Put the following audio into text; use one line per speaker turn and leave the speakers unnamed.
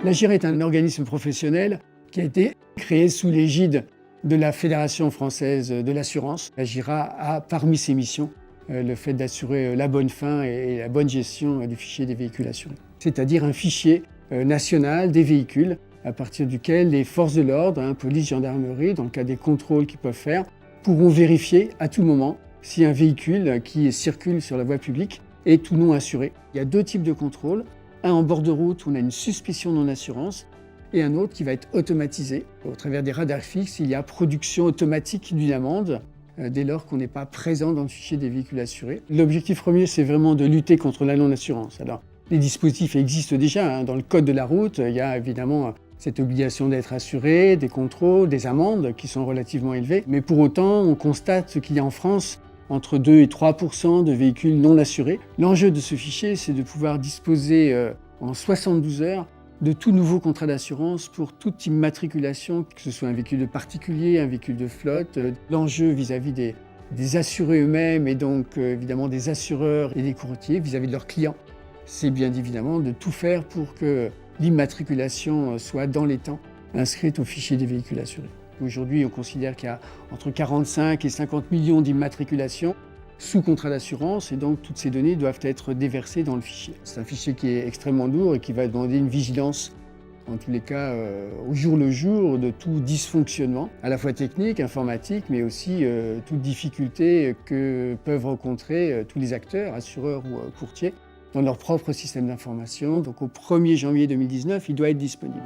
L'AGIRA est un organisme professionnel qui a été créé sous l'égide de la Fédération française de l'assurance. L'AGIRA a parmi ses missions le fait d'assurer la bonne fin et la bonne gestion du fichier des véhicules assurés. C'est-à-dire un fichier national des véhicules à partir duquel les forces de l'ordre, police, gendarmerie, dans le cas des contrôles qu'ils peuvent faire, pourront vérifier à tout moment si un véhicule qui circule sur la voie publique est ou non assuré. Il y a deux types de contrôles. Un en bord de route où on a une suspicion de non-assurance et un autre qui va être automatisé. Au travers des radars fixes, il y a production automatique d'une amende dès lors qu'on n'est pas présent dans le fichier des véhicules assurés. L'objectif premier, c'est vraiment de lutter contre la non-assurance. Alors, les dispositifs existent déjà. Dans le code de la route, il y a évidemment cette obligation d'être assuré, des contrôles, des amendes qui sont relativement élevées. Mais pour autant, on constate qu'il y a en France entre 2 et 3% de véhicules non assurés. L'enjeu de ce fichier, c'est de pouvoir disposer en 72 heures de tout nouveau contrat d'assurance pour toute immatriculation, que ce soit un véhicule de particulier, un véhicule de flotte. L'enjeu vis-à-vis des assurés eux-mêmes et donc évidemment des assureurs et des courtiers vis-à-vis de leurs clients, c'est bien évidemment de tout faire pour que l'immatriculation soit dans les temps inscrite au fichier des véhicules assurés. Aujourd'hui, on considère qu'il y a entre 45 et 50 millions d'immatriculations sous contrat d'assurance et donc toutes ces données doivent être déversées dans le fichier. C'est un fichier qui est extrêmement lourd et qui va demander une vigilance, en tous les cas au jour le jour, de tout dysfonctionnement, à la fois technique, informatique, mais aussi toute difficulté que peuvent rencontrer tous les acteurs, assureurs ou courtiers, dans leur propre système d'information. Donc au 1er janvier 2019, il doit être disponible.